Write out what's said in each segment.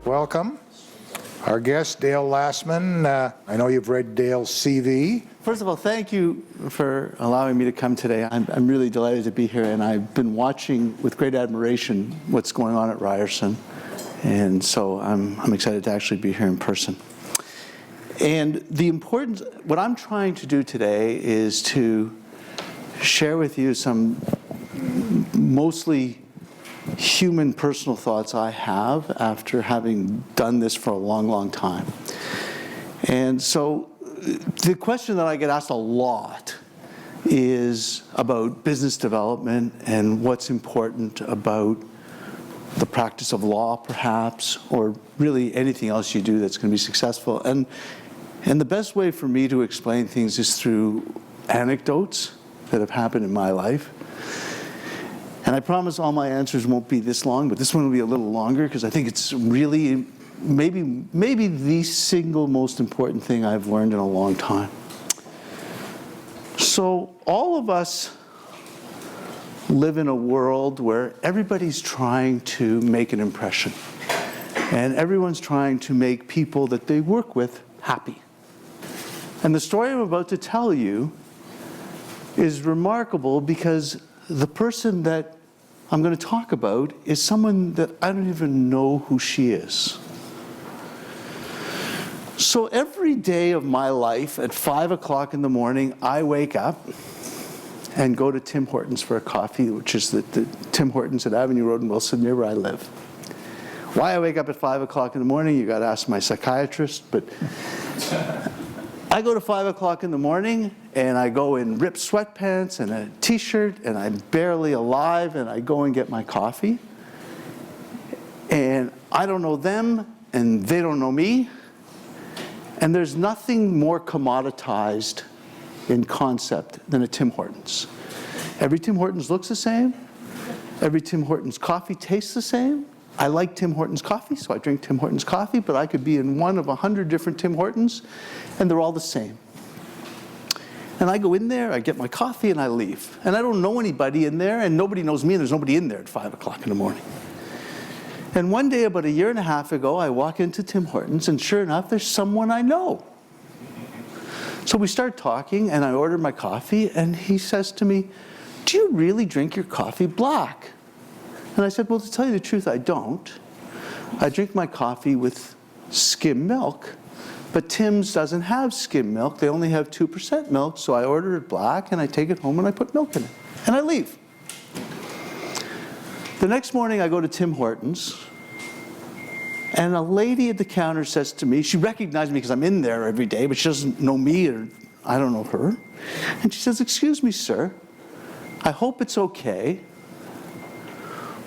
Welcome. Our guest, Dale Lastman. I know you've read Dale's CV. First of all, thank you for allowing me to come today. I'm really delighted to be here, and I've been watching with great admiration what's going on at Ryerson, and so I'm excited to actually be here in person. And the importance, what I'm trying to do today is to share with you some mostly human personal thoughts I have after having done this for a long, long time. And so the question that I get asked a lot is about business development and what's important about the practice of law, perhaps, or really anything else you do that's going to be successful. And the best way for me to explain things is through anecdotes that have happened in my life. And I promise all my answers won't be this long, but this one will be a little longer because I think it's really maybe the single most important thing I've learned in a long time. So all of us live in a world where everybody's trying to make an impression. And everyone's trying to make people that they work with happy. And the story I'm about to tell you is remarkable because the person that I'm going to talk about is someone that I don't even know who she is. So every day of my life at 5 o'clock in the morning, I wake up and go to Tim Hortons for a coffee, which is the Tim Hortons at Avenue Road in Wilson, near where I live. Why I wake up at 5 o'clock in the morning, you got to ask my psychiatrist, but I go to 5 o'clock in the morning and I go in ripped sweatpants and a t-shirt and I'm barely alive and I go and get my coffee. And I don't know them and they don't know me. And there's nothing more commoditized in concept than a Tim Hortons. Every Tim Hortons looks the same. Every Tim Hortons coffee tastes the same. I like Tim Hortons coffee, so I drink Tim Hortons coffee, but I could be in one of 100 different Tim Hortons, and they're all the same. And I go in there, I get my coffee, and I leave. And I don't know anybody in there, and nobody knows me, and there's nobody in there at 5 o'clock in the morning. And one day, about 1.5 years ago, I walk into Tim Hortons, and sure enough, there's someone I know. So we start talking, and I order my coffee, and he says to me, "Do you really drink your coffee black?" And I said, "Well, to tell you the truth, I don't. I drink my coffee with skim milk, but Tim's doesn't have skim milk. They only have 2% milk, so I order it black, and I take it home, and I put milk in it, and I leave." The next morning, I go to Tim Hortons, and a lady at the counter says to me, she recognized me because I'm in there every day, but she doesn't know me, or I don't know her. And she says, "Excuse me, sir, I hope it's okay,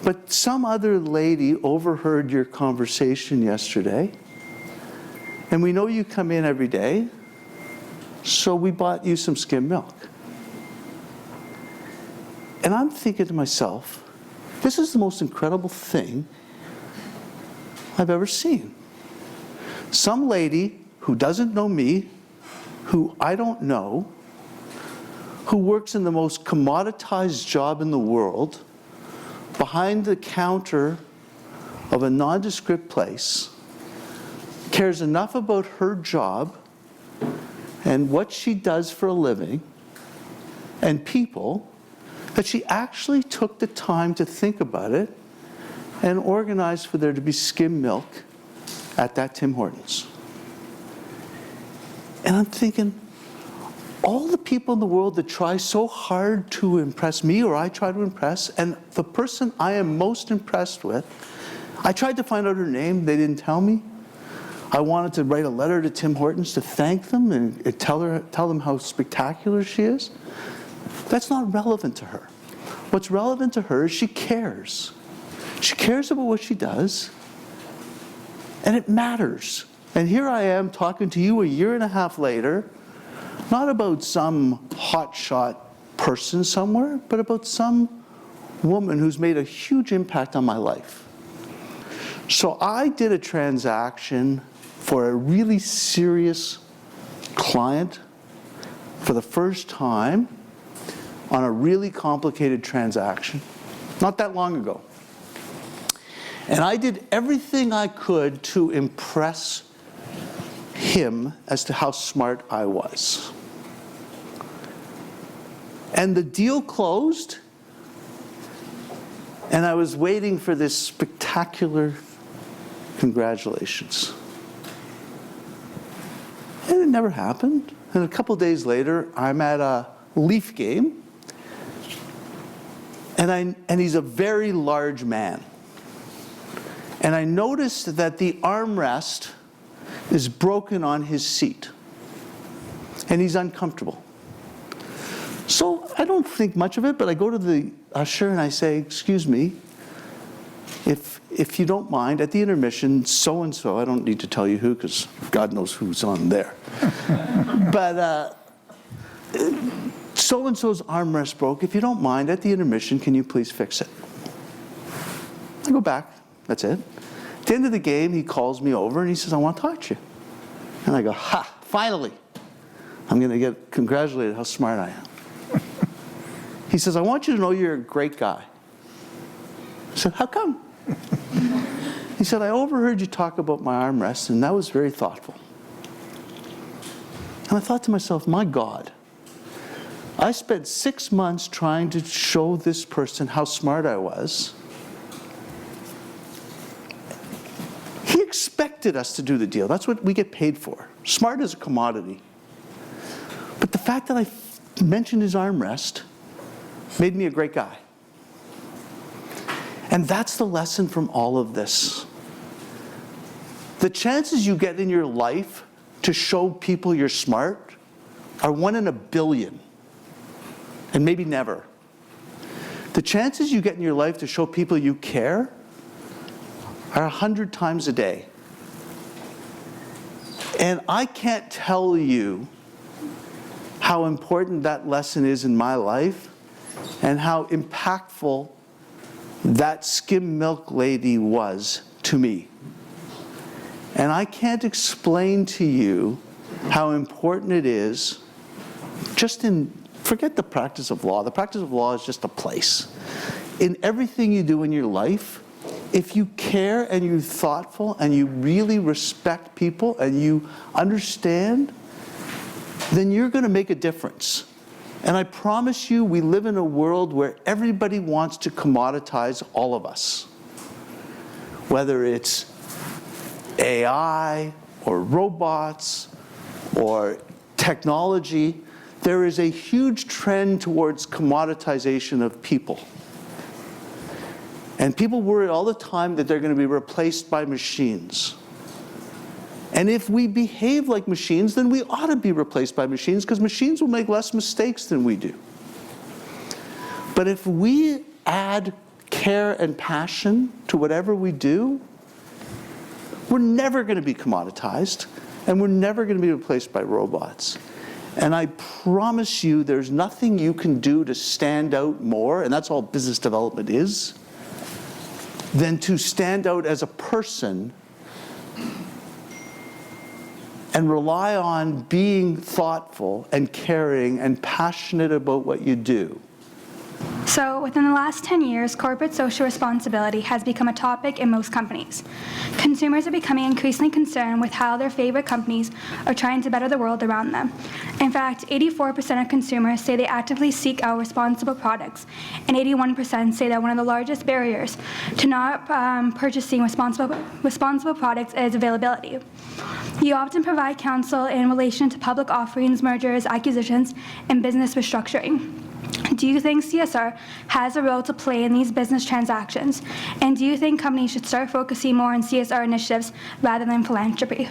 but some other lady overheard your conversation yesterday, and we know you come in every day, so we bought you some skim milk." And I'm thinking to myself, this is the most incredible thing I've ever seen. Some lady who doesn't know me, who I don't know, who works in the most commoditized job in the world, behind the counter of a nondescript place, cares enough about her job and what she does for a living and people that she actually took the time to think about it and organized for there to be skim milk at that Tim Hortons. And I'm thinking, all the people in the world that try so hard to impress me, or I try to impress, and the person I am most impressed with, I tried to find out her name, they didn't tell me. I wanted to write a letter to Tim Hortons to thank them and tell them how spectacular she is. That's not relevant to her. What's relevant to her is she cares. She cares about what she does, and it matters. And here I am talking to you 1.5 years later, not about some hotshot person somewhere, but about some woman who's made a huge impact on my life. So I did a transaction for a really serious client for the first time on a really complicated transaction, not that long ago. And I did everything I could to impress him as to how smart I was. And the deal closed, and I was waiting for this spectacular congratulations. And it never happened. And a couple days later, I'm at a Leaf game, and he's a very large man. And I noticed that the armrest is broken on his seat, and he's uncomfortable. So I don't think much of it, but I go to the usher and I say, excuse me, if you don't mind, at the intermission, so-and-so, I don't need to tell you who, because God knows who's on there. But so-and-so's armrest broke. If you don't mind, at the intermission, can you please fix it? I go back. That's it. At the end of the game, he calls me over and he says, I want to talk to you. And I go, ha, finally. I'm going to get congratulated how smart I am. He says, I want you to know you're a great guy. I said, how come? He said, I overheard you talk about my armrest, and that was very thoughtful. And I thought to myself, my God, I spent 6 months trying to show this person how smart I was. He expected us to do the deal. That's what we get paid for. Smart is a commodity. But the fact that I mentioned his armrest made me a great guy. And that's the lesson from all of this. The chances you get in your life to show people you're smart are 1 in a billion, and maybe never. The chances you get in your life to show people you care are 100 times a day. And I can't tell you how important that lesson is in my life and how impactful that skim milk lady was to me. And I can't explain to you how important it is forget the practice of law. The practice of law is just a place. In everything you do in your life, if you care and you're thoughtful and you really respect people and you understand, then you're going to make a difference. And I promise you, we live in a world where everybody wants to commoditize all of us. Whether it's AI or robots or technology, there is a huge trend towards commoditization of people. And people worry all the time that they're going to be replaced by machines. And if we behave like machines, then we ought to be replaced by machines, because machines will make less mistakes than we do. But if we add care and passion to whatever we do, we're never going to be commoditized, and we're never going to be replaced by robots. And I promise you, there's nothing you can do to stand out more, and that's all business development is, than to stand out as a person and rely on being thoughtful and caring and passionate about what you do. So, within the last 10 years, corporate social responsibility has become a topic in most companies. Consumers are becoming increasingly concerned with how their favorite companies are trying to better the world around them. In fact, 84% of consumers say they actively seek out responsible products, and 81% say that one of the largest barriers to not purchasing responsible products is availability. You often provide counsel in relation to public offerings, mergers, acquisitions, and business restructuring. Do you think CSR has a role to play in these business transactions? And do you think companies should start focusing more on CSR initiatives rather than philanthropy?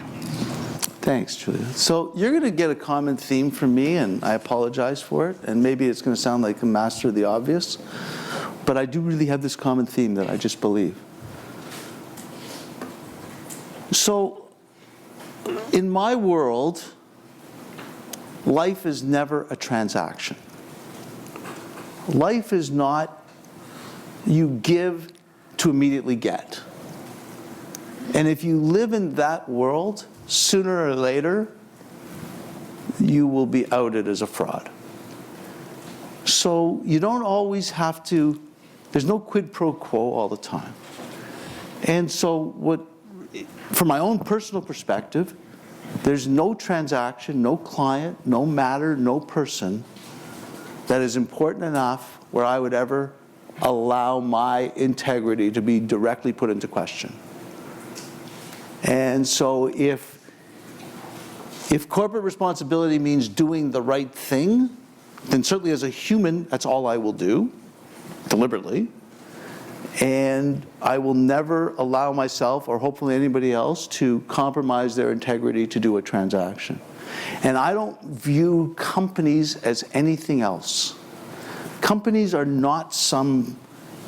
Thanks, Julia. So you're going to get a common theme from me, and I apologize for it. And maybe it's going to sound like a master of the obvious, but I do really have this common theme that I just believe. So in my world, life is never a transaction. Life is not you give to immediately get. And if you live in that world, sooner or later, you will be outed as a fraud. So you don't always have to, there's no quid pro quo all the time. And so from my own personal perspective, there's no transaction, no client, no matter, no person that is important enough where I would ever allow my integrity to be directly put into question. And so if corporate responsibility means doing the right thing, then certainly as a human, that's all I will do, deliberately. And I will never allow myself, or hopefully anybody else, to compromise their integrity to do a transaction. And I don't view companies as anything else. Companies are not some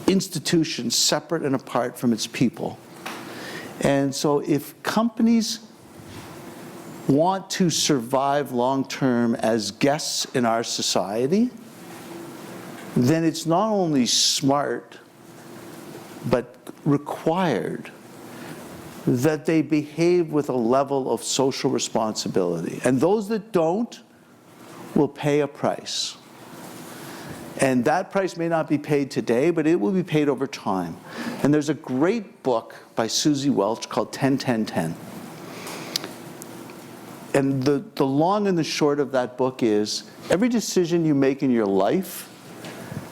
institution separate and apart from its people. And so if companies want to survive long-term as guests in our society, then it's not only smart, but required that they behave with a level of social responsibility. And those that don't will pay a price. And that price may not be paid today, but it will be paid over time. And there's a great book by Susie Welch called 10-10-10. And the long and the short of that book is, every decision you make in your life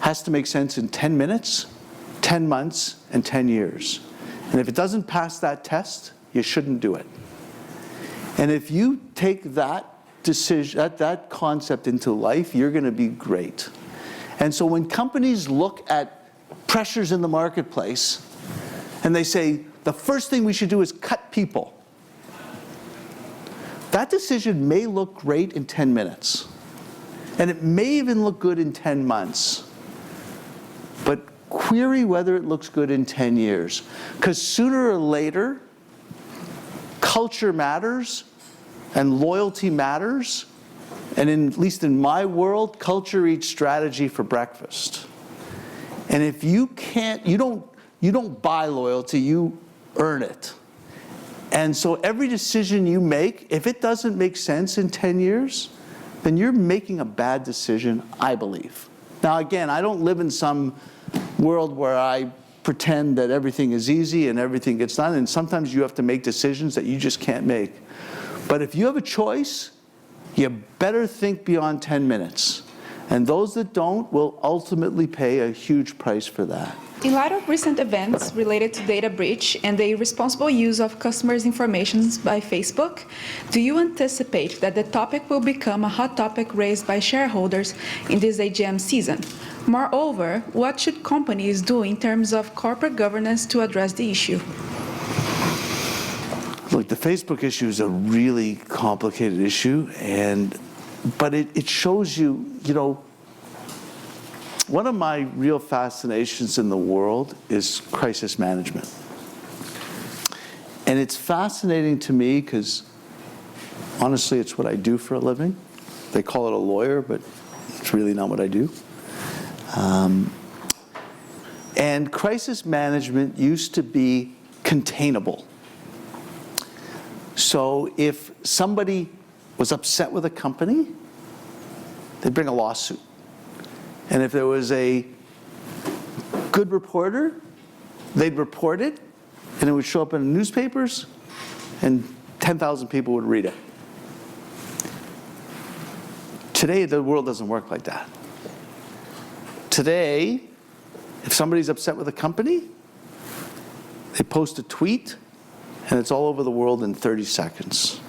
has to make sense in 10 minutes, 10 months, and 10 years. And if it doesn't pass that test, you shouldn't do it. And if you take that decision, that concept into life, you're going to be great. And so when companies look at pressures in the marketplace and they say, the first thing we should do is cut people, that decision may look great in 10 minutes. And it may even look good in 10 months. But query whether it looks good in 10 years. Because sooner or later, culture matters and loyalty matters. And at least in my world, culture eats strategy for breakfast. And if you can't, you don't buy loyalty, you earn it. And so every decision you make, if it doesn't make sense in 10 years, then you're making a bad decision, I believe. Now again, I don't live in some world where I pretend that everything is easy and everything gets done, and sometimes you have to make decisions that you just can't make. But if you have a choice, you better think beyond 10 minutes. And those that don't will ultimately pay a huge price for that. In light of recent events related to data breach and the irresponsible use of customers' information by Facebook, do you anticipate that the topic will become a hot topic raised by shareholders in this AGM season? Moreover, what should companies do in terms of corporate governance to address the issue? Look, the Facebook issue is a really complicated issue, but it shows you, one of my real fascinations in the world is crisis management. And it's fascinating to me because, honestly, it's what I do for a living. They call it a lawyer, but it's really not what I do. And crisis management used to be containable. So if somebody was upset with a company, they'd bring a lawsuit. And if there was a good reporter, they'd report it, and it would show up in the newspapers, and 10,000 people would read it. Today, the world doesn't work like that. Today, if somebody's upset with a company, they post a tweet, and it's all over the world in 30 seconds.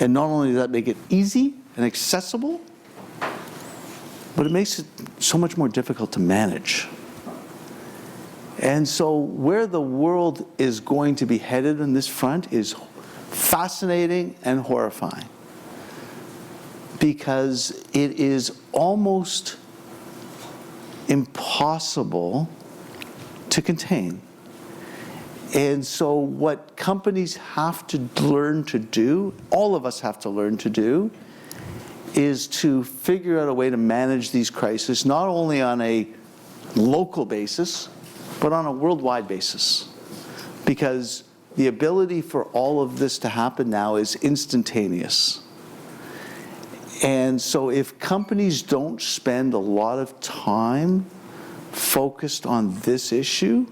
And not only does that make it easy and accessible, but it makes it so much more difficult to manage. And so where the world is going to be headed on this front is fascinating and horrifying, because it is almost impossible to contain. And so what companies have to learn to do, all of us have to learn to do, is to figure out a way to manage these crises, not only on a local basis, but on a worldwide basis. Because the ability for all of this to happen now is instantaneous. And so if companies don't spend a lot of time focused on this issue,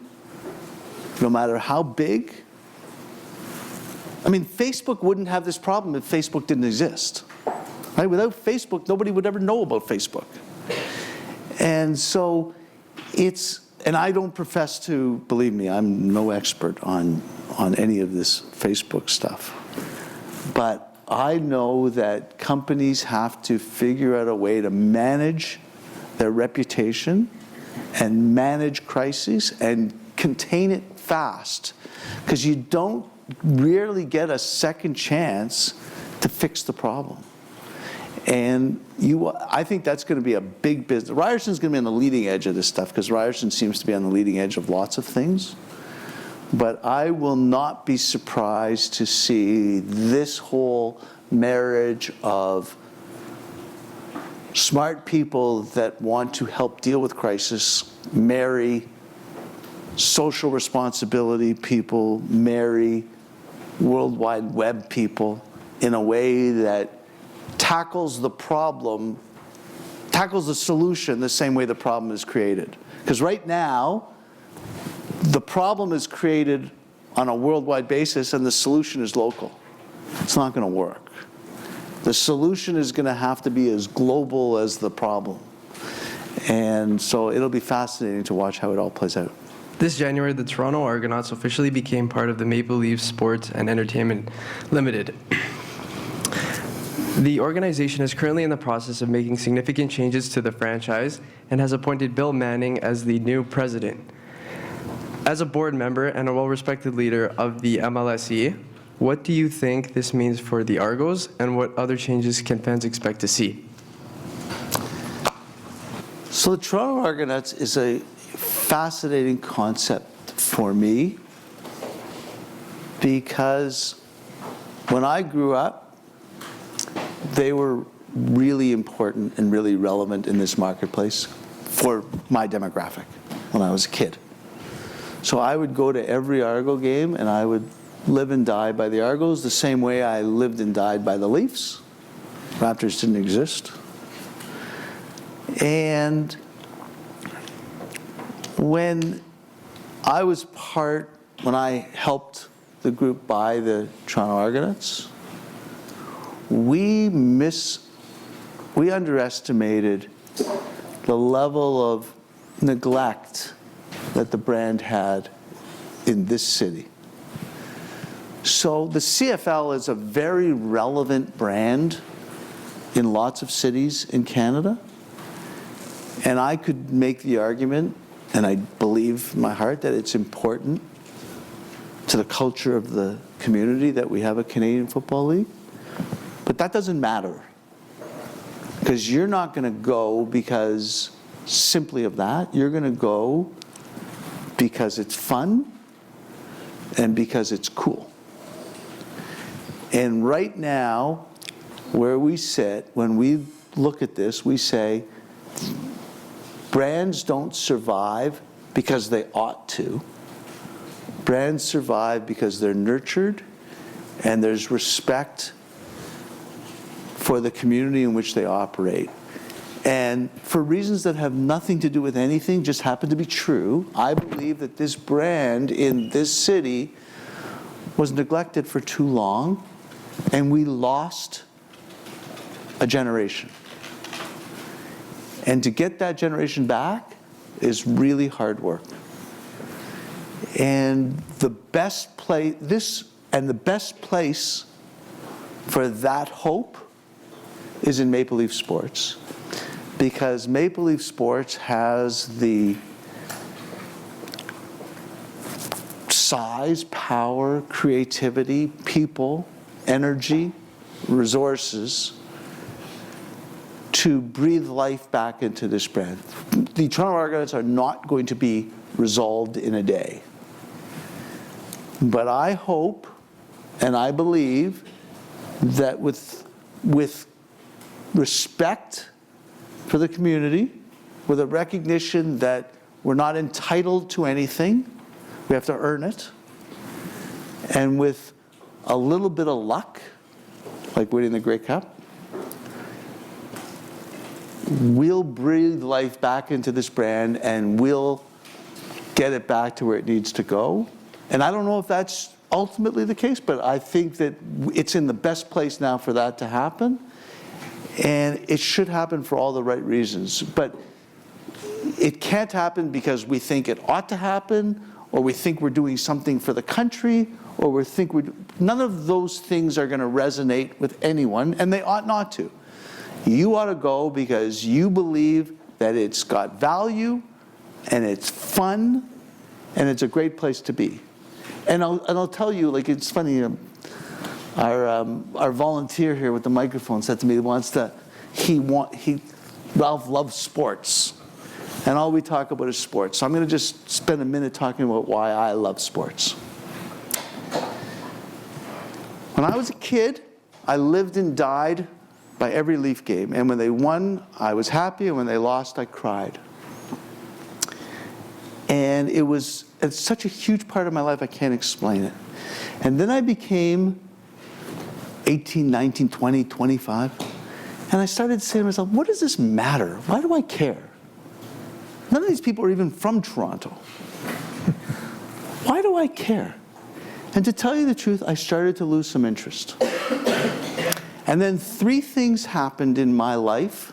no matter how big. I mean, Facebook wouldn't have this problem if Facebook didn't exist. Right? Without Facebook, nobody would ever know about Facebook. And so and I don't profess to, believe me, I'm no expert on any of this Facebook stuff. But I know that companies have to figure out a way to manage their reputation and manage crises and contain it fast. Because you don't rarely get a second chance to fix the problem. And I think that's going to be a big business. Ryerson's going to be on the leading edge of this stuff because Ryerson seems to be on the leading edge of lots of things. But I will not be surprised to see this whole marriage of smart people that want to help deal with crisis marry social responsibility people, marry World Wide Web people in a way that tackles the problem, tackles the solution the same way the problem is created. Because right now, the problem is created on a worldwide basis and the solution is local. It's not going to work. The solution is going to have to be as global as the problem. And so it'll be fascinating to watch how it all plays out. This January, the Toronto Argonauts officially became part of the Maple Leaf Sports and Entertainment Limited. The organization is currently in the process of making significant changes to the franchise and has appointed Bill Manning as the new president. As a board member and a well-respected leader of the MLSE, what do you think this means for the Argos, and what other changes can fans expect to see? So the Toronto Argonauts is a fascinating concept for me because when I grew up, they were really important and really relevant in this marketplace for my demographic when I was a kid. So I would go to every Argo game and I would live and die by the Argos the same way I lived and died by the Leafs. Raptors didn't exist. And when I helped the group buy the Toronto Argonauts, we underestimated the level of neglect that the brand had in this city. So the CFL is a very relevant brand in lots of cities in Canada. And I could make the argument, and I believe in my heart, that it's important to the culture of the community that we have a Canadian Football League. But that doesn't matter. Because you're not going to go because simply of that. You're going to go because it's fun and because it's cool. And right now, where we sit, when we look at this, we say, brands don't survive because they ought to. Brands survive because they're nurtured and there's respect for the community in which they operate. And for reasons that have nothing to do with anything, just happen to be true, I believe that this brand in this city was neglected for too long, and we lost a generation. And to get that generation back is really hard work. And the best place for that hope is in Maple Leaf Sports. Because Maple Leaf Sports has the size, power, creativity, people, energy, resources to breathe life back into this brand. The Toronto Argonauts are not going to be resolved in a day. But I hope and I believe that with respect for the community, with a recognition that we're not entitled to anything, we have to earn it, and with a little bit of luck, like winning the Grey Cup, we'll breathe life back into this brand and we'll get it back to where it needs to go. And I don't know if that's ultimately the case, but I think that it's in the best place now for that to happen. And it should happen for all the right reasons. But it can't happen because we think it ought to happen, or we think we're doing something for the country, or we think none of those things are going to resonate with anyone, and they ought not to. You ought to go because you believe that it's got value, and it's fun, and it's a great place to be. And I'll tell you, like, it's funny, our volunteer here with the microphone said to me, Ralph loves sports. And all we talk about is sports. So I'm going to just spend a minute talking about why I love sports. When I was a kid, I lived and died by every Leaf game. And when they won, I was happy, and when they lost, I cried. And it's such a huge part of my life, I can't explain it. And then I became 18, 19, 20, 25. And I started saying to myself, what does this matter? Why do I care? None of these people are even from Toronto. Why do I care? And to tell you the truth, I started to lose some interest. And then 3 things happened in my life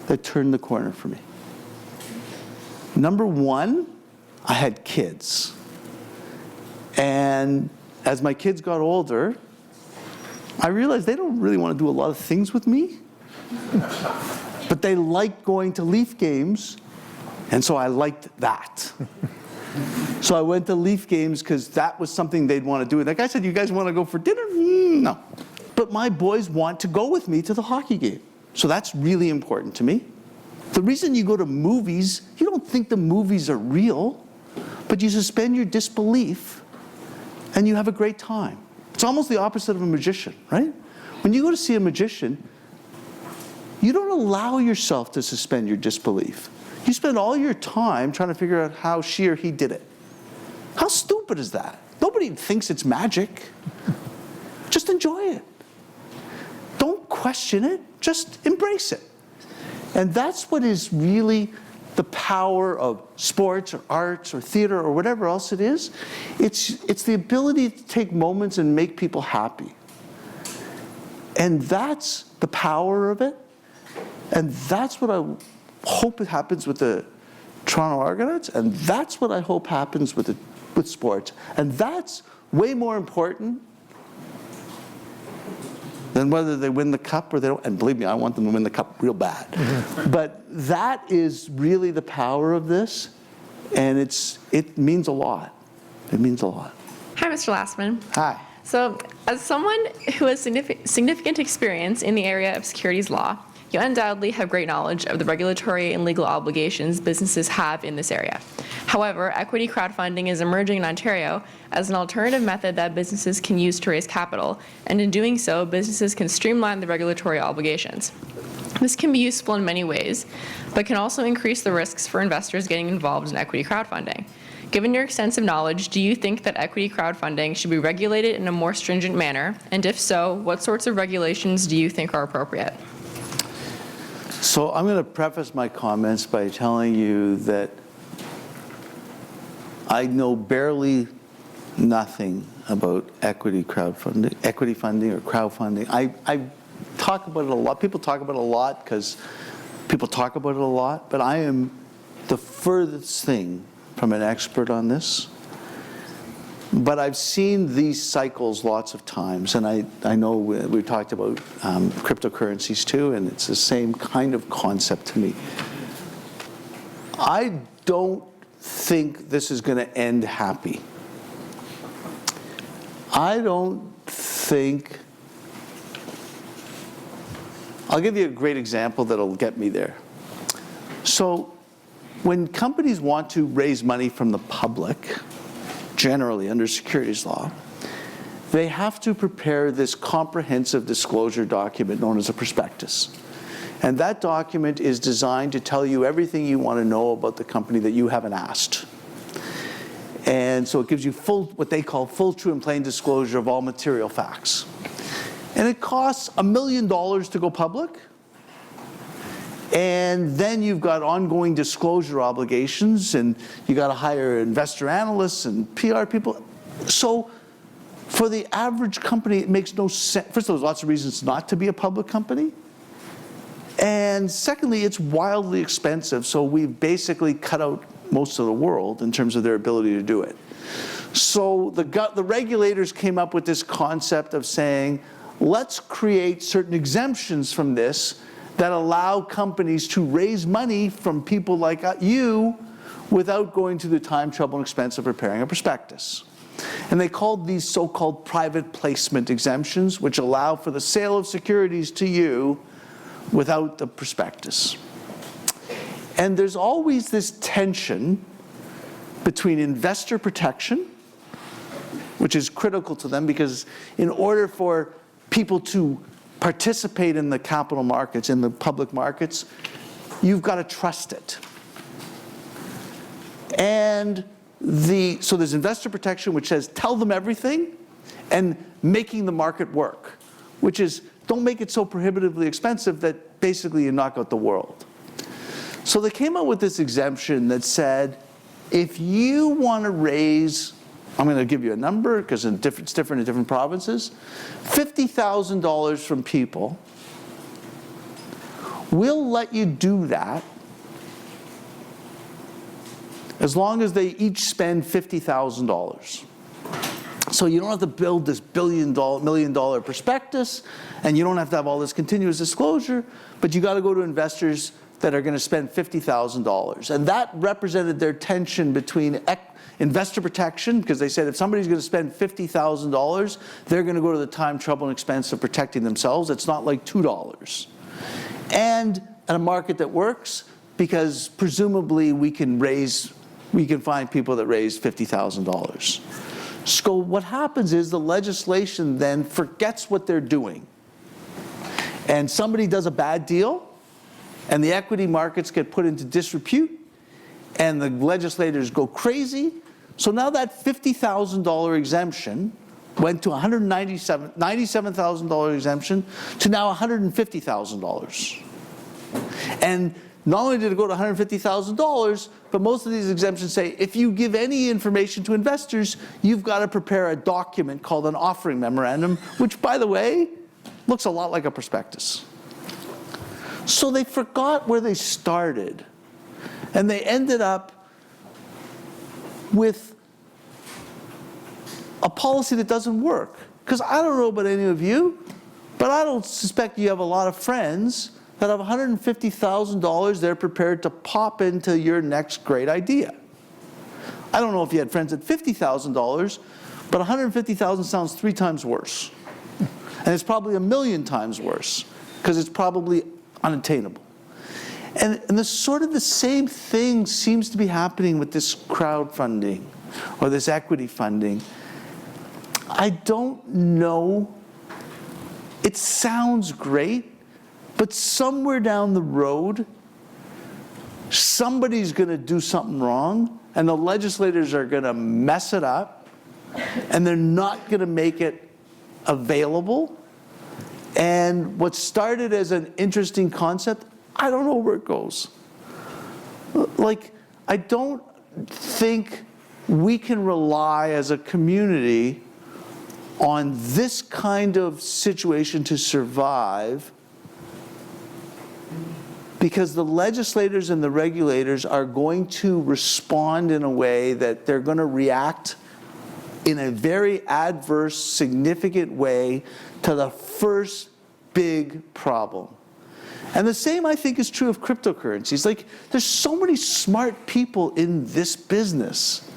that turned the corner for me. Number 1, I had kids. And as my kids got older, I realized they don't really want to do a lot of things with me. But they like going to Leaf games, and so I liked that. So I went to Leaf games because that was something they'd want to do. Like I said, you guys want to go for dinner? No. But my boys want to go with me to the hockey game. So that's really important to me. The reason you go to movies, you don't think the movies are real, but you suspend your disbelief and you have a great time. It's almost the opposite of a magician, right? When you go to see a magician, you don't allow yourself to suspend your disbelief. You spend all your time trying to figure out how she or he did it. How stupid is that? Nobody thinks it's magic. Just enjoy it. Don't question it. Just embrace it. And that's what is really the power of sports or arts or theater or whatever else it is. It's the ability to take moments and make people happy. And that's the power of it. And that's what I hope it happens with the Toronto Argonauts, and that's what I hope happens with sports. And that's way more important than whether they win the cup or they don't. And believe me, I want them to win the cup real bad. But that is really the power of this, and it means a lot. It means a lot. Hi, Mr. Lastman. Hi. So, as someone who has significant experience in the area of securities law, you undoubtedly have great knowledge of the regulatory and legal obligations businesses have in this area. However, equity crowdfunding is emerging in Ontario as an alternative method that businesses can use to raise capital, and in doing so, businesses can streamline the regulatory obligations. This can be useful in many ways, but can also increase the risks for investors getting involved in equity crowdfunding. Given your extensive knowledge, do you think that equity crowdfunding should be regulated in a more stringent manner? And if so, what sorts of regulations do you think are appropriate? So I'm going to preface my comments by telling you that I know barely nothing about equity funding or crowdfunding. I talk about it a lot. People talk about it a lot because people talk about it a lot, but I am the furthest thing from an expert on this. But I've seen these cycles lots of times, and I know we talked about cryptocurrencies too, and it's the same kind of concept to me. I don't think this is going to end happy. I don't think... I'll give you a great example that'll get me there. So when companies want to raise money from the public, generally under securities law, they have to prepare this comprehensive disclosure document known as a prospectus. And that document is designed to tell you everything you want to know about the company that you haven't asked. And so it gives you what they call full, true, and plain disclosure of all material facts. And it costs $1 million to go public. And then you've got ongoing disclosure obligations, and you got to hire investor analysts and PR people. So for the average company, it makes no sense. First of all, there's lots of reasons not to be a public company. And secondly, it's wildly expensive, so we've basically cut out most of the world in terms of their ability to do it. So the regulators came up with this concept of saying, let's create certain exemptions from this that allow companies to raise money from people like you without going to the time, trouble, and expense of preparing a prospectus. And they called these so-called private placement exemptions, which allow for the sale of securities to you without the prospectus. And there's always this tension between investor protection, which is critical to them, because in order for people to participate in the capital markets, in the public markets, you've got to trust it. And so there's investor protection, which says tell them everything, and making the market work, which is don't make it so prohibitively expensive that basically you knock out the world. So they came out with this exemption that said, if you want to raise, I'm going to give you a number because it's different in different provinces, $50,000 from people, we'll let you do that as long as they each spend $50,000. So you don't have to build this $1 million prospectus, and you don't have to have all this continuous disclosure, but you got to go to investors that are going to spend $50,000. And that represented their tension between investor protection, because they said if somebody's going to spend $50,000, they're going to go to the time, trouble, and expense of protecting themselves. It's not like $2. And a market that works, because presumably we can find people that raise $50,000. So what happens is the legislation then forgets what they're doing. And somebody does a bad deal, and the equity markets get put into disrepute, and the legislators go crazy. So now that $50,000 exemption went to $97,000 exemption to now $150,000. And not only did it go to $150,000, but most of these exemptions say if you give any information to investors, you've got to prepare a document called an offering memorandum, which, by the way, looks a lot like a prospectus. So they forgot where they started, and they ended up with a policy that doesn't work. Because I don't know about any of you, but I don't suspect you have a lot of friends that have $150,000 they're prepared to pop into your next great idea. I don't know if you had friends at $50,000, but $150,000 sounds 3 times worse. And it's probably 1,000,000 times worse, because it's probably unattainable. And the sort of the same thing seems to be happening with this crowdfunding or this equity funding. I don't know. It sounds great, but somewhere down the road, somebody's going to do something wrong, and the legislators are going to mess it up, and they're not going to make it available. And what started as an interesting concept, I don't know where it goes. Like, I don't think we can rely as a community on this kind of situation to survive, because the legislators and the regulators are going to respond in a way that they're going to react in a very adverse, significant way to the first big problem. And the same, I think, is true of cryptocurrencies. Like, there's so many smart people in this business.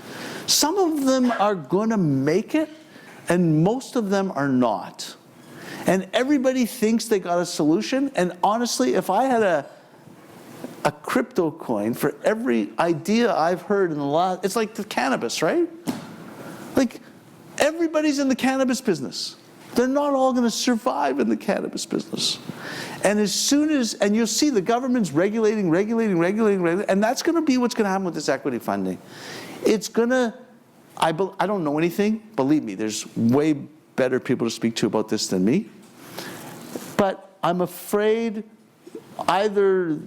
Some of them are going to make it, and most of them are not. And everybody thinks they got a solution. And honestly, if I had a crypto coin for every idea I've heard in the last, it's like the cannabis, right? Like, everybody's in the cannabis business. They're not all going to survive in the cannabis business. And as soon as, and you'll see the government's regulating, and that's going to be what's going to happen with this equity funding. It's going to, I don't know anything. Believe me, there's way better people to speak to about this than me. But I'm afraid either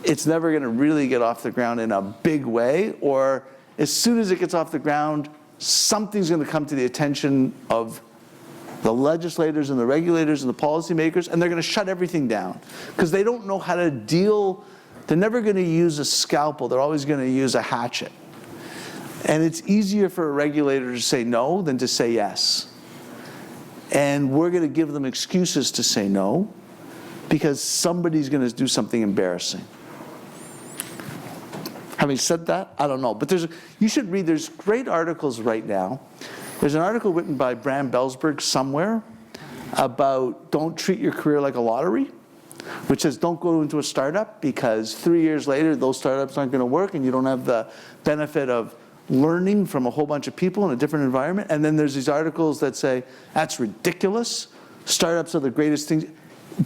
it's never going to really get off the ground in a big way, or as soon as it gets off the ground, something's going to come to the attention of the legislators and the regulators and the policymakers, and they're going to shut everything down because they don't know how to deal. They're never going to use a scalpel. They're always going to use a hatchet. And it's easier for a regulator to say no than to say yes. And we're going to give them excuses to say no because somebody's going to do something embarrassing. Having said that, I don't know. But you should read, there's great articles right now. There's an article written by Bram Belsberg somewhere about don't treat your career like a lottery, which says don't go into a startup because 3 years later those startups aren't going to work and you don't have the benefit of learning from a whole bunch of people in a different environment. And then there's these articles that say that's ridiculous. Startups are the greatest things.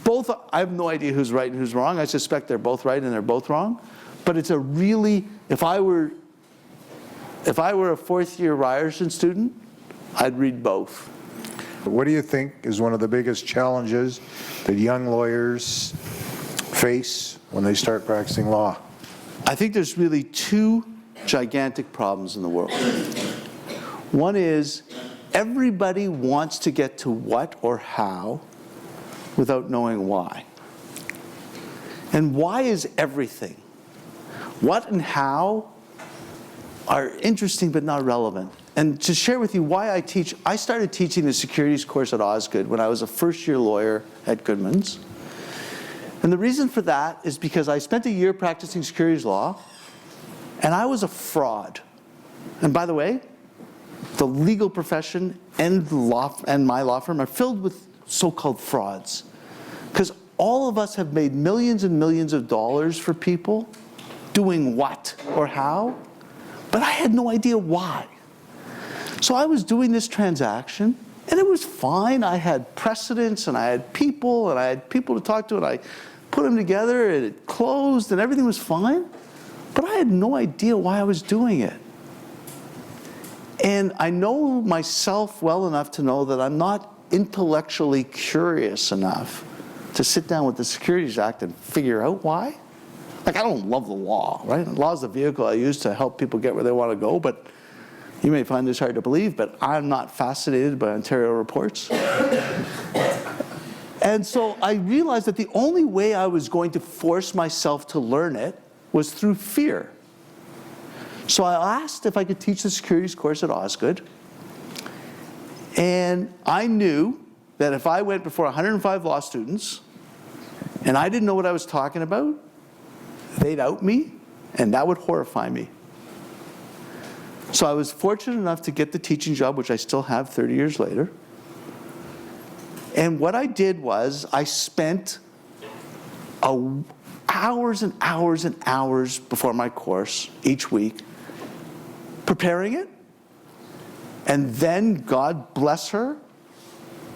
Both, I have no idea who's right and who's wrong. I suspect they're both right and they're both wrong. But it's a really, if I were a fourth-year Ryerson student, I'd read both. What do you think is one of the biggest challenges that young lawyers face when they start practicing law? I think there's really two gigantic problems in the world. One is everybody wants to get to what or how without knowing why. And why is everything. What and how are interesting but not relevant. And to share with you why I started teaching the securities course at Osgood when I was a first-year lawyer at Goodmans. And the reason for that is because I spent a year practicing securities law, and I was a fraud. And by the way, the legal profession and my law firm are filled with so-called frauds. Because all of us have made millions and millions of dollars for people doing what or how, but I had no idea why. So I was doing this transaction, and it was fine. I had precedents, and I had people to talk to, and I put them together, and it closed, and everything was fine. But I had no idea why I was doing it. And I know myself well enough to know that I'm not intellectually curious enough to sit down with the Securities Act and figure out why. Like, I don't love the law, right? The law is the vehicle I use to help people get where they want to go, but you may find this hard to believe, but I'm not fascinated by Ontario reports. And so I realized that the only way I was going to force myself to learn it was through fear. So I asked if I could teach the securities course at Osgood, and I knew that if I went before 105 law students and I didn't know what I was talking about, they'd out me, and that would horrify me. So I was fortunate enough to get the teaching job, which I still have 30 years later. And what I did was I spent hours and hours and hours before my course each week preparing it, and then, God bless her,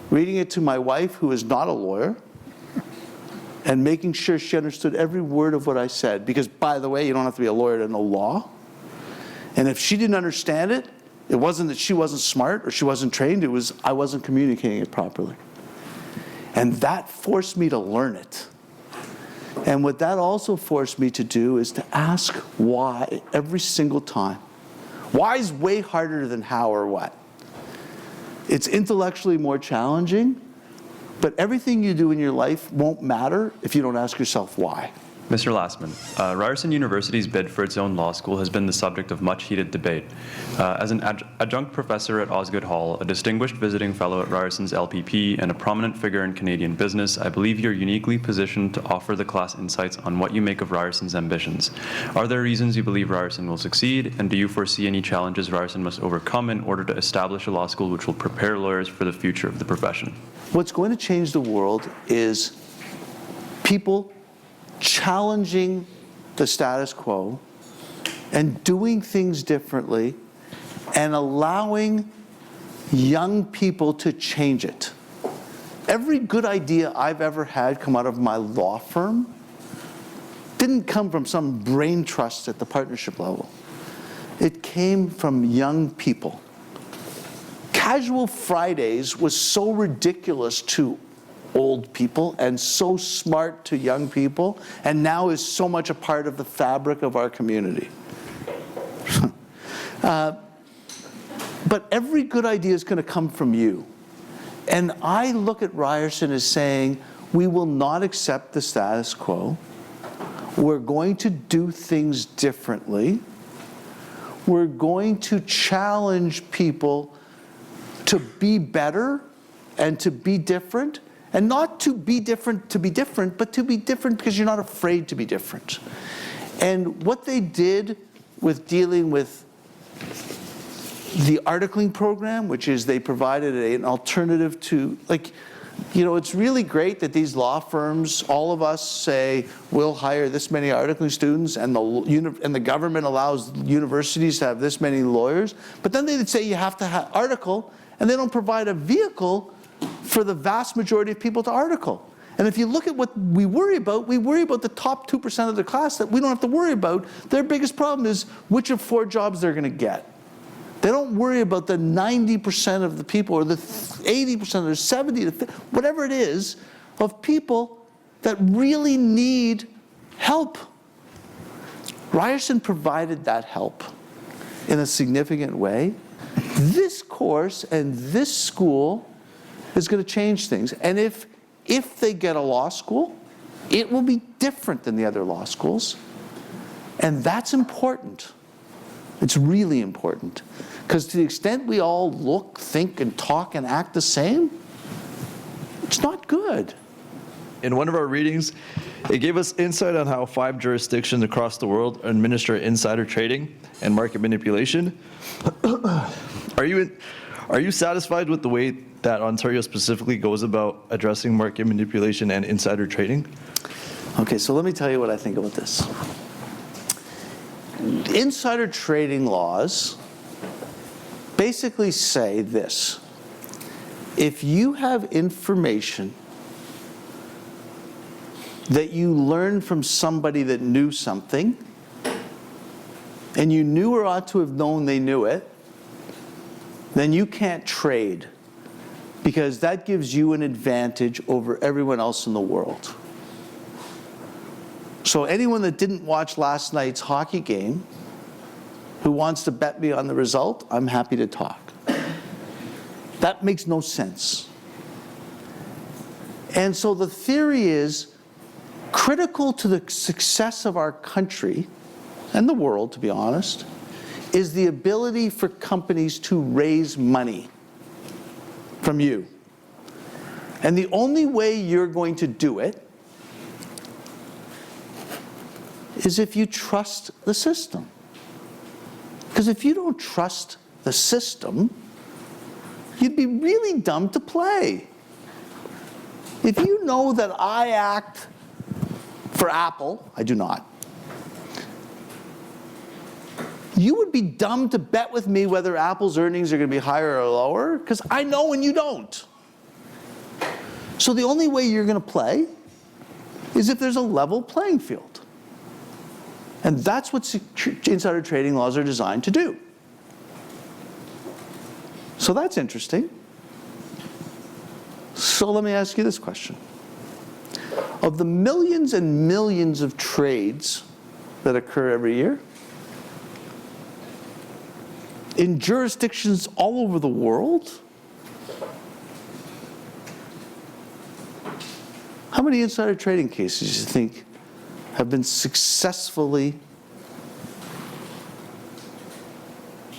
reading it to my wife, who is not a lawyer, and making sure she understood every word of what I said. Because, by the way, you don't have to be a lawyer to know law. And if she didn't understand it, it wasn't that she wasn't smart or she wasn't trained, it was I wasn't communicating it properly. And that forced me to learn it. And what that also forced me to do is to ask why every single time. Why is way harder than how or what. It's intellectually more challenging, but everything you do in your life won't matter if you don't ask yourself why. Mr. Lastman, Ryerson University's bid for its own law school has been the subject of much heated debate. As an adjunct professor at Osgood Hall, a distinguished visiting fellow at Ryerson's LPP, and a prominent figure in Canadian business, I believe you're uniquely positioned to offer the class insights on what you make of Ryerson's ambitions. Are there reasons you believe Ryerson will succeed, and do you foresee any challenges Ryerson must overcome in order to establish a law school which will prepare lawyers for the future of the profession? What's going to change the world is people challenging the status quo and doing things differently and allowing young people to change it. Every good idea I've ever had come out of my law firm didn't come from some brain trust at the partnership level. It came from young people. Casual Fridays was so ridiculous to old people and so smart to young people, and now is so much a part of the fabric of our community. But every good idea is going to come from you. And I look at Ryerson as saying, we will not accept the status quo. We're going to do things differently. We're going to challenge people to be better and to be different. And not to be different, but to be different because you're not afraid to be different. And what they did with dealing with the articling program, which is they provided an alternative to, like, you know, it's really great that these law firms, all of us say, we'll hire this many articling students, and the government allows universities to have this many lawyers. But then they say you have to article, and they don't provide a vehicle for the vast majority of people to article. And if you look at what we worry about the top 2% of the class that we don't have to worry about. Their biggest problem is which of 4 jobs they're going to get. They don't worry about the 90% of the people, or the 80%, or 70, whatever it is, of people that really need help. Ryerson provided that help in a significant way. This course and this school is going to change things. And if they get a law school, it will be different than the other law schools. And that's important. It's really important. Because to the extent we all look, think, and talk and act the same, it's not good. In one of our readings, it gave us insight on how 5 jurisdictions across the world administer insider trading and market manipulation. Are you satisfied with the way that Ontario specifically goes about addressing market manipulation and insider trading? Okay, so let me tell you what I think about this. Insider trading laws basically say this: if you have information that you learned from somebody that knew something, and you knew or ought to have known they knew it, then you can't trade, because that gives you an advantage over everyone else in the world. So anyone that didn't watch last night's hockey game, who wants to bet me on the result, I'm happy to talk. That makes no sense. And so the theory is, critical to the success of our country, and the world, to be honest, is the ability for companies to raise money from you. And the only way you're going to do it is if you trust the system. Because if you don't trust the system, you'd be really dumb to play. If you know that I act for Apple, I do not, you would be dumb to bet with me whether Apple's earnings are going to be higher or lower, because I know and you don't. So the only way you're going to play is if there's a level playing field. And that's what insider trading laws are designed to do. So that's interesting. So let me ask you this question. Of the millions and millions of trades that occur every year, in jurisdictions all over the world, how many insider trading cases do you think have been successfully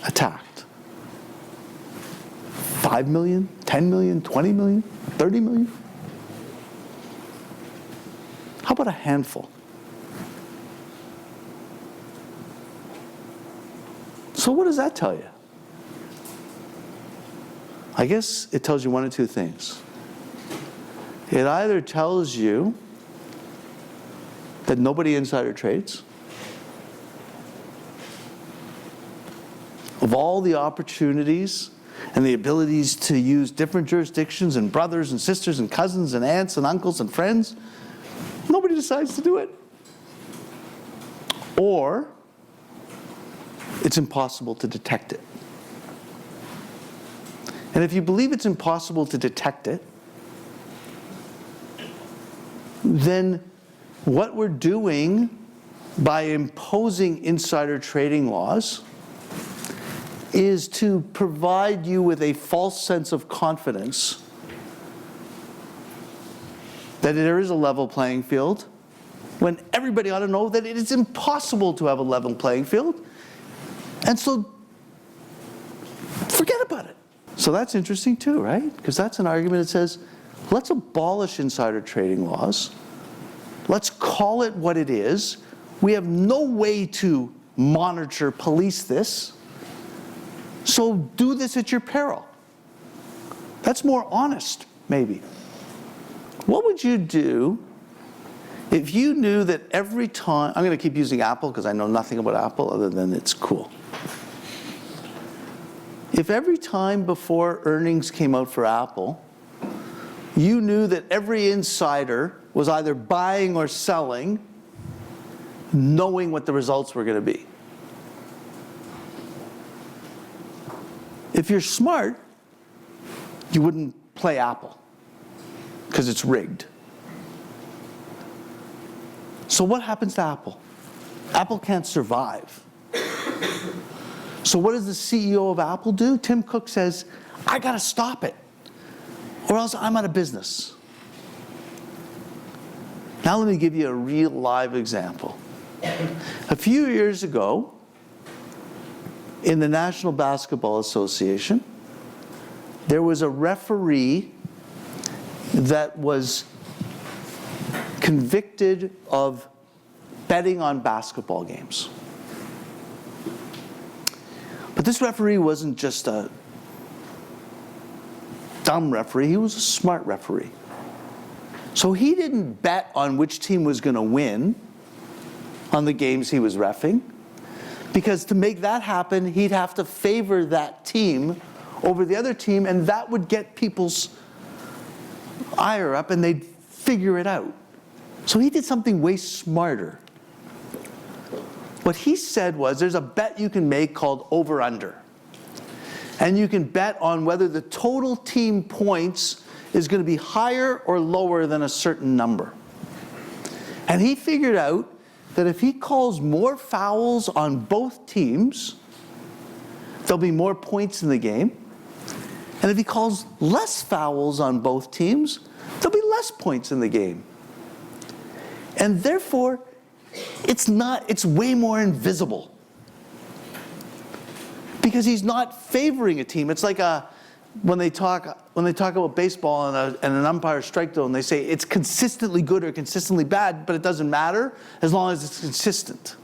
attacked? 5 million, 10 million, 20 million, 30 million? How about a handful? So what does that tell you? I guess it tells you one of two things. It either tells you that nobody insider trades. Of all the opportunities and the abilities to use different jurisdictions and brothers and sisters and cousins and aunts and uncles and friends, nobody decides to do it. Or it's impossible to detect it. And if you believe it's impossible to detect it, then what we're doing by imposing insider trading laws is to provide you with a false sense of confidence that there is a level playing field, when everybody ought to know that it is impossible to have a level playing field. And so forget about it. So that's interesting too, right? Because that's an argument that says, let's abolish insider trading laws. Let's call it what it is. We have no way to monitor, police this. So do this at your peril. That's more honest, maybe. What would you do if you knew that every time, I'm going to keep using Apple because I know nothing about Apple other than it's cool. If every time before earnings came out for Apple, you knew that every insider was either buying or selling, knowing what the results were going to be. If you're smart, you wouldn't play Apple because it's rigged. So what happens to Apple? Apple can't survive. So what does the CEO of Apple do? Tim Cook says, I got to stop it, or else I'm out of business. Now let me give you a real live example. A few years ago, in the National Basketball Association, there was a referee that was convicted of betting on basketball games. But this referee wasn't just a dumb referee, he was a smart referee. So he didn't bet on which team was going to win on the games he was reffing, because to make that happen, he'd have to favor that team over the other team, and that would get people's ire up and they'd figure it out. So he did something way smarter. What he said was, there's a bet you can make called over-under. And you can bet on whether the total team points is going to be higher or lower than a certain number. And he figured out that if he calls more fouls on both teams, there'll be more points in the game. And if he calls less fouls on both teams, there'll be less points in the game. And therefore, it's way more invisible. Because he's not favoring a team. It's like when they talk about baseball and an umpire strike zone, they say it's consistently good or consistently bad, but it doesn't matter as long as it's consistent.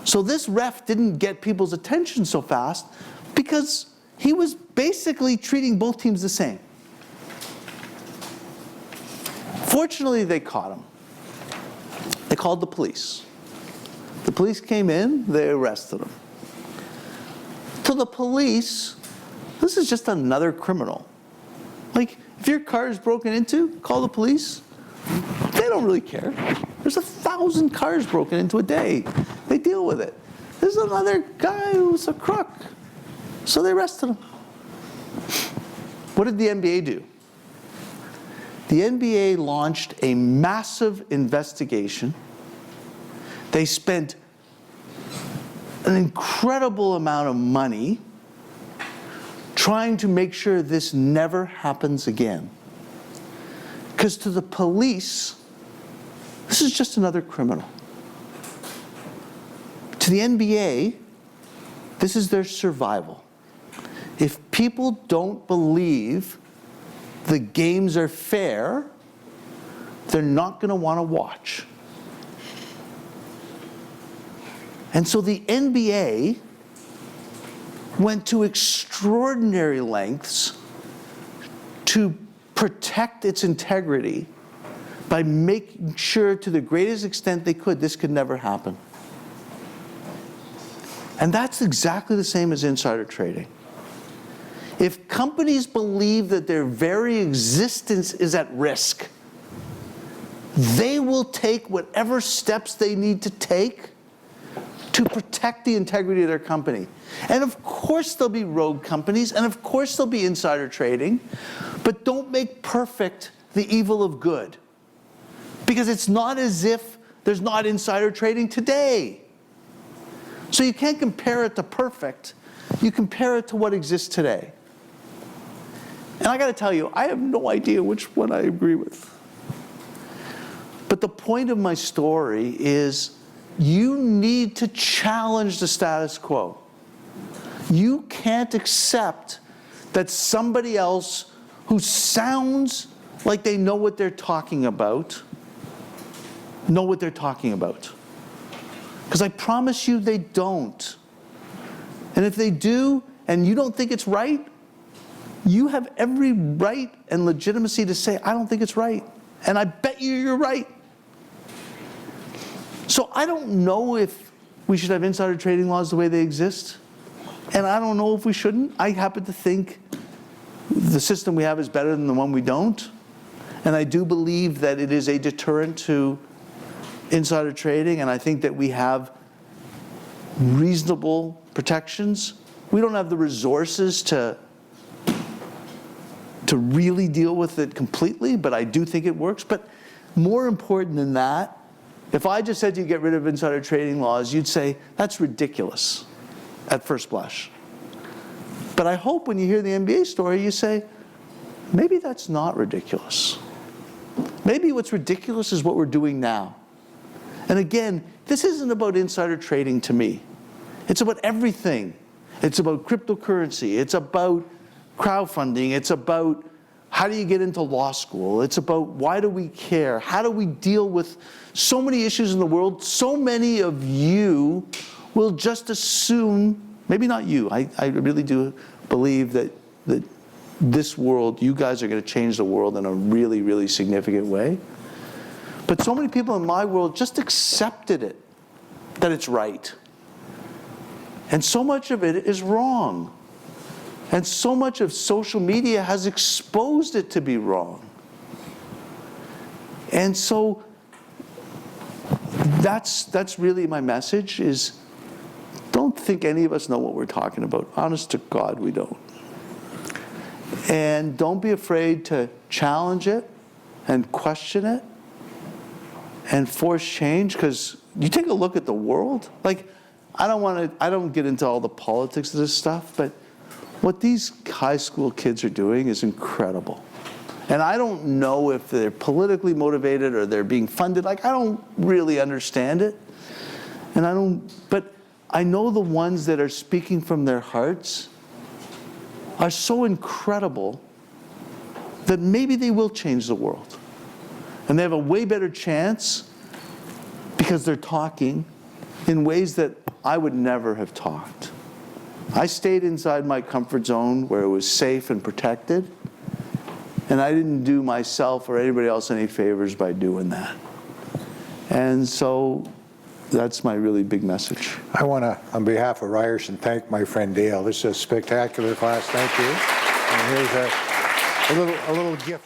So this ref didn't get people's attention so fast because he was basically treating both teams the same. Fortunately, they caught him. They called the police. The police came in, they arrested him. To the police, this is just another criminal. Like, if your car is broken into, call the police. They don't really care. There's 1,000 cars broken into a day. They deal with it. There's another guy who's a crook. So they arrested him. What did the NBA do? The NBA launched a massive investigation. They spent an incredible amount of money trying to make sure this never happens again. Because to the police, this is just another criminal. To the NBA, this is their survival. If people don't believe the games are fair, they're not going to want to watch. And so the NBA went to extraordinary lengths to protect its integrity by making sure to the greatest extent they could this could never happen. And that's exactly the same as insider trading. If companies believe that their very existence is at risk, they will take whatever steps they need to take to protect the integrity of their company. And of course there'll be rogue companies, and of course there'll be insider trading, but don't make perfect the evil of good. Because it's not as if there's not insider trading today. So you can't compare it to perfect. You compare it to what exists today. And I got to tell you, I have no idea which one I agree with. But the point of my story is you need to challenge the status quo. You can't accept that somebody else who sounds like they know what they're talking about, know what they're talking about. Because I promise you they don't. And if they do, and you don't think it's right, you have every right and legitimacy to say, I don't think it's right. And I bet you you're right. So I don't know if we should have insider trading laws the way they exist. And I don't know if we shouldn't. I happen to think the system we have is better than the one we don't. And I do believe that it is a deterrent to insider trading, and I think that we have reasonable protections. We don't have the resources to really deal with it completely, but I do think it works. But more important than that, if I just said to you get rid of insider trading laws, you'd say, that's ridiculous at first blush. But I hope when you hear the NBA story, you say, maybe that's not ridiculous. Maybe what's ridiculous is what we're doing now. And again, this isn't about insider trading to me. It's about everything. It's about cryptocurrency. It's about crowdfunding. It's about how do you get into law school. It's about why do we care? How do we deal with so many issues in the world? So many of you will just assume, maybe not you, I really do believe that this world, you guys are going to change the world in a really, really significant way. But so many people in my world just accepted it, that it's right. And so much of it is wrong. And so much of social media has exposed it to be wrong. And so that's really my message is don't think any of us know what we're talking about. Honest to God, we don't. And don't be afraid to challenge it and question it and force change, because you take a look at the world. Like, I don't get into all the politics of this stuff, but what these high school kids are doing is incredible. And I don't know if they're politically motivated or they're being funded. Like, I don't really understand it. But I know the ones that are speaking from their hearts are so incredible that maybe they will change the world. And they have a way better chance because they're talking in ways that I would never have talked. I stayed inside my comfort zone where it was safe and protected, and I didn't do myself or anybody else any favors by doing that. And so that's my really big message. I want to, on behalf of Ryerson, thank my friend Dale. This is a spectacular class. Thank you. And here's a little gift.